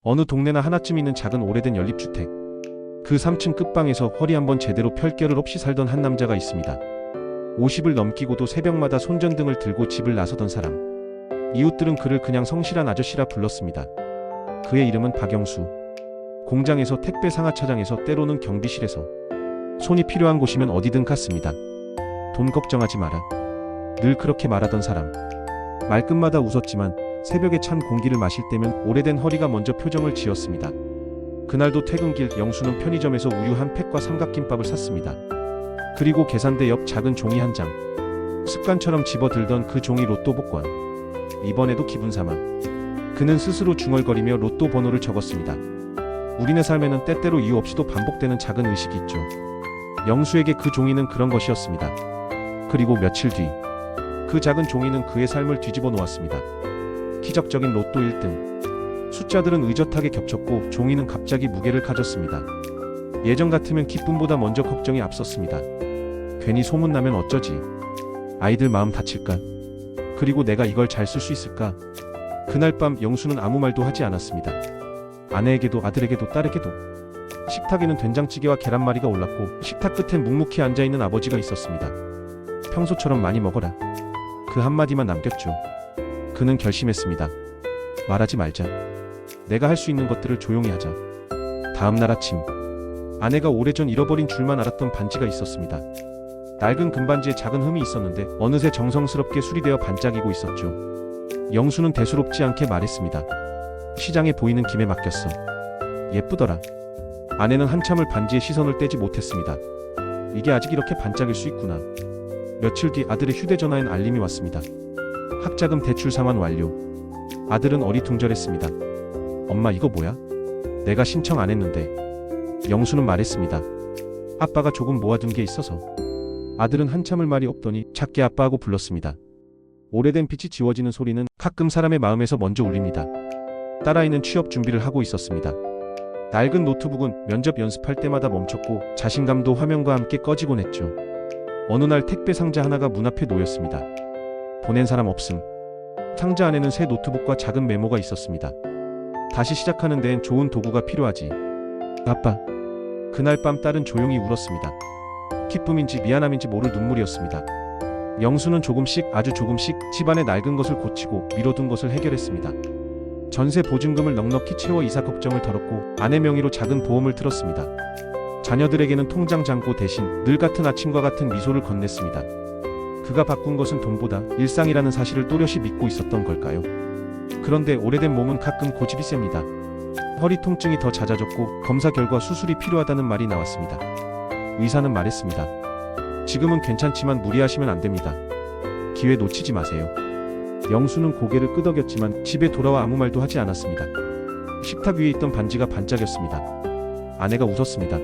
어느 동네나 하나쯤 있는 작은 오래된 연립주택. 그 3층 끝방에서 허리 한번 제대로 펼 겨를 없이 살던 한 남자가 있습니다. 50을 넘기고도 새벽마다 손전등을 들고 집을 나서던 사람. 이웃들은 그를 그냥 성실한 아저씨라 불렀습니다. 그의 이름은 박영수. 공장에서 택배 상하차장에서 때로는 경비실에서 손이 필요한 곳이면 어디든 갔습니다. 돈 걱정하지 마라. 늘 그렇게 말하던 사람. 말끝마다 웃었지만 새벽에 찬 공기를 마실 때면 오래된 허리가 먼저 표정을 지었습니다. 그날도 퇴근길 영수는 편의점에서 우유 한 팩과 삼각김밥을 샀습니다. 그리고 계산대 옆 작은 종이 한 장. 습관처럼 집어들던 그 종이 로또 복권. 이번에도 기분 삼아 그는 스스로 중얼거리며 로또 번호를 적었습니다. 우리네 삶에는 때때로 이유 없이도 반복되는 작은 의식이 있죠. 영수에게 그 종이는 그런 것이었습니다. 그리고 며칠 뒤 그 작은 종이는 그의 삶을 뒤집어 놓았습니다. 기적적인 로또 1등. 숫자들은 의젓하게 겹쳤고 종이는 갑자기 무게를 가졌습니다. 예전 같으면 기쁨보다 먼저 걱정이 앞섰습니다. 괜히 소문나면 어쩌지? 아이들 마음 다칠까? 그리고 내가 이걸 잘 쓸 수 있을까? 그날 밤 영수는 아무 말도 하지 않았습니다. 아내에게도 아들에게도 딸에게도. 식탁에는 된장찌개와 계란말이가 올랐고 식탁 끝엔 묵묵히 앉아있는 아버지가 있었습니다. 평소처럼 많이 먹어라. 그 한마디만 남겼죠. 그는 결심했습니다. 말하지 말자. 내가 할 수 있는 것들을 조용히 하자. 다음날 아침 아내가 오래전 잃어버린 줄만 알았던 반지가 있었습니다. 낡은 금반지에 작은 흠이 있었는데 어느새 정성스럽게 수리되어 반짝이고 있었죠. 영수는 대수롭지 않게 말했습니다. 시장에 보이는 김에 맡겼어. 예쁘더라. 아내는 한참을 반지에 시선을 떼지 못했습니다. 이게 아직 이렇게 반짝일 수 있구나. 며칠 뒤 아들의 휴대전화엔 알림이 왔습니다. 학자금 대출 상환 완료. 아들은 어리둥절했습니다. 엄마 이거 뭐야? 내가 신청 안 했는데. 영수는 말했습니다. 아빠가 조금 모아둔 게 있어서. 아들은 한참을 말이 없더니 작게 아빠하고 불렀습니다. 오래된 빛이 지워지는 소리는 가끔 사람의 마음에서 먼저 울립니다. 딸아이는 취업 준비를 하고 있었습니다. 낡은 노트북은 면접 연습할 때마다 멈췄고 자신감도 화면과 함께 꺼지곤 했죠. 어느 날 택배 상자 하나가 문 앞에 놓였습니다. 보낸 사람 없음. 상자 안에는 새 노트북과 작은 메모가 있었습니다. 다시 시작하는 데엔 좋은 도구가 필요하지. 아빠. 그날 밤 딸은 조용히 울었습니다. 기쁨인지 미안함인지 모를 눈물이었습니다. 영수는 조금씩 아주 조금씩 집안의 낡은 것을 고치고 미뤄둔 것을 해결했습니다. 전세 보증금을 넉넉히 채워 이사 걱정을 덜었고 아내 명의로 작은 보험을 틀었습니다. 자녀들에게는 통장 잔고 대신 늘 같은 아침과 같은 미소를 건넸습니다. 그가 바꾼 것은 돈보다 일상이라는 사실을 또렷이 믿고 있었던 걸까요? 그런데 오래된 몸은 가끔 고집이 셉니다. 허리 통증이 더 잦아졌고 검사 결과 수술이 필요하다는 말이 나왔습니다. 의사는 말했습니다. 지금은 괜찮지만 무리하시면 안 됩니다. 기회 놓치지 마세요. 영수는 고개를 끄덕였지만 집에 돌아와 아무 말도 하지 않았습니다. 식탁 위에 있던 반지가 반짝였습니다. 아내가 웃었습니다.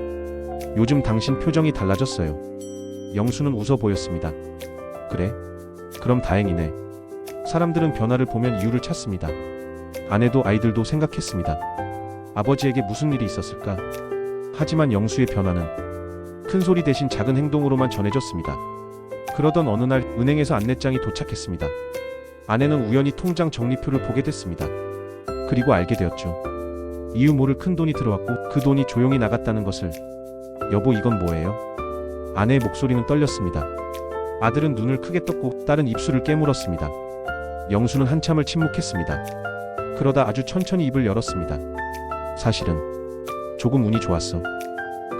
요즘 당신 표정이 달라졌어요. 영수는 웃어 보였습니다. 그래? 그럼 다행이네. 사람들은 변화를 보면 이유를 찾습니다. 아내도 아이들도 생각했습니다. 아버지에게 무슨 일이 있었을까? 하지만 영수의 변화는 큰 소리 대신 작은 행동으로만 전해졌습니다. 그러던 어느 날 은행에서 안내장이 도착했습니다. 아내는 우연히 통장 적립표를 보게 됐습니다. 그리고 알게 되었죠. 이유 모를 큰 돈이 들어왔고 그 돈이 조용히 나갔다는 것을. 여보 이건 뭐예요? 아내의 목소리는 떨렸습니다. 아들은 눈을 크게 떴고 딸은 입술을 깨물었습니다. 영수는 한참을 침묵했습니다. 그러다 아주 천천히 입을 열었습니다. 사실은 조금 운이 좋았어.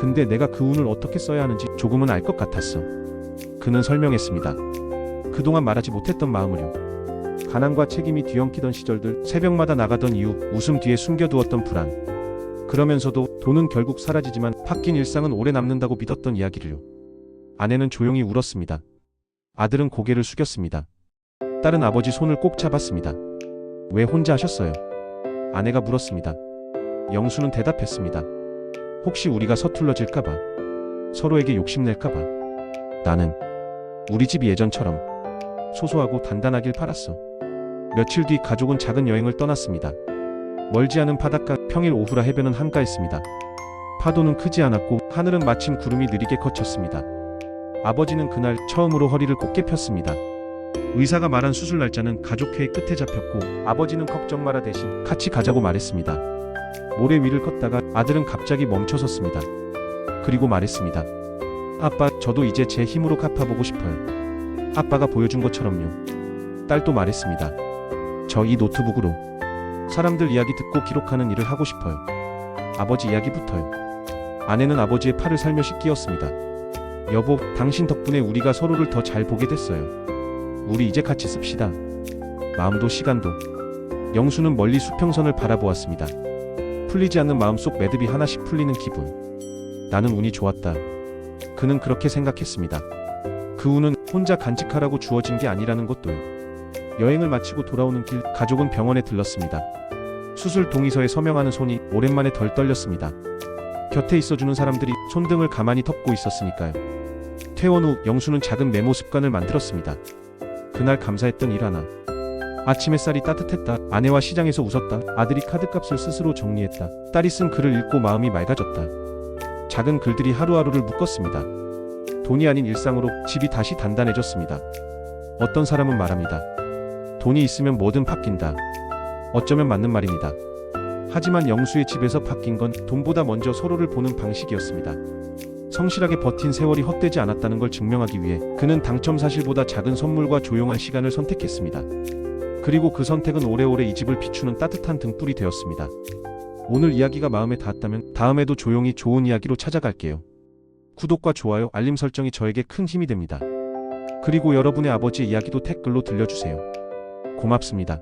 근데 내가 그 운을 어떻게 써야 하는지 조금은 알 것 같았어. 그는 설명했습니다. 그동안 말하지 못했던 마음을요. 가난과 책임이 뒤엉키던 시절들, 새벽마다 나가던 이유, 웃음 뒤에 숨겨두었던 불안. 그러면서도 돈은 결국 사라지지만 바뀐 일상은 오래 남는다고 믿었던 이야기를요. 아내는 조용히 울었습니다. 아들은 고개를 숙였습니다. 딸은 아버지 손을 꼭 잡았습니다. 왜 혼자 하셨어요? 아내가 물었습니다. 영수는 대답했습니다. 혹시 우리가 서툴러질까봐, 서로에게 욕심낼까봐. 나는 우리 집이 예전처럼 소소하고 단단하길 바랐어. 며칠 뒤 가족은 작은 여행을 떠났습니다. 멀지 않은 바닷가. 평일 오후라 해변은 한가했습니다. 파도는 크지 않았고 하늘은 마침 구름이 느리게 걷혔습니다. 아버지는 그날 처음으로 허리를 곧게 폈습니다. 의사가 말한 수술 날짜는 가족회의 끝에 잡혔고 아버지는 걱정 마라 대신 같이 가자고 말했습니다. 모래 위를 걷다가 아들은 갑자기 멈춰섰습니다. 그리고 말했습니다. 아빠, 저도 이제 제 힘으로 갚아보고 싶어요. 아빠가 보여준 것처럼요. 딸도 말했습니다. 저 이 노트북으로 사람들 이야기 듣고 기록하는 일을 하고 싶어요. 아버지 이야기부터요. 아내는 아버지의 팔을 살며시 끼었습니다. 여보, 당신 덕분에 우리가 서로를 더 잘 보게 됐어요. 우리 이제 같이 씁시다. 마음도 시간도. 영수는 멀리 수평선을 바라보았습니다. 풀리지 않는 마음속 매듭이 하나씩 풀리는 기분. 나는 운이 좋았다. 그는 그렇게 생각했습니다. 그 운은 혼자 간직하라고 주어진 게 아니라는 것도요. 여행을 마치고 돌아오는 길, 가족은 병원에 들렀습니다. 수술 동의서에 서명하는 손이 오랜만에 덜 떨렸습니다. 곁에 있어주는 사람들이 손등을 가만히 덮고 있었으니까요. 퇴원 후 영수는 작은 메모 습관을 만들었습니다. 그날 감사했던 일 하나. 아침 햇살이 따뜻했다. 아내와 시장에서 웃었다. 아들이 카드값을 스스로 정리했다. 딸이 쓴 글을 읽고 마음이 맑아졌다. 작은 글들이 하루하루를 묶었습니다. 돈이 아닌 일상으로 집이 다시 단단해졌습니다. 어떤 사람은 말합니다. 돈이 있으면 뭐든 바뀐다. 어쩌면 맞는 말입니다. 하지만 영수의 집에서 바뀐 건 돈보다 먼저 서로를 보는 방식이었습니다. 성실하게 버틴 세월이 헛되지 않았다는 걸 증명하기 위해 그는 당첨 사실보다 작은 선물과 조용한 시간을 선택했습니다. 그리고 그 선택은 오래오래 이 집을 비추는 따뜻한 등불이 되었습니다. 오늘 이야기가 마음에 닿았다면 다음에도 조용히 좋은 이야기로 찾아갈게요. 구독과 좋아요, 알림 설정이 저에게 큰 힘이 됩니다. 그리고 여러분의 아버지의 이야기도 댓글로 들려주세요. 고맙습니다.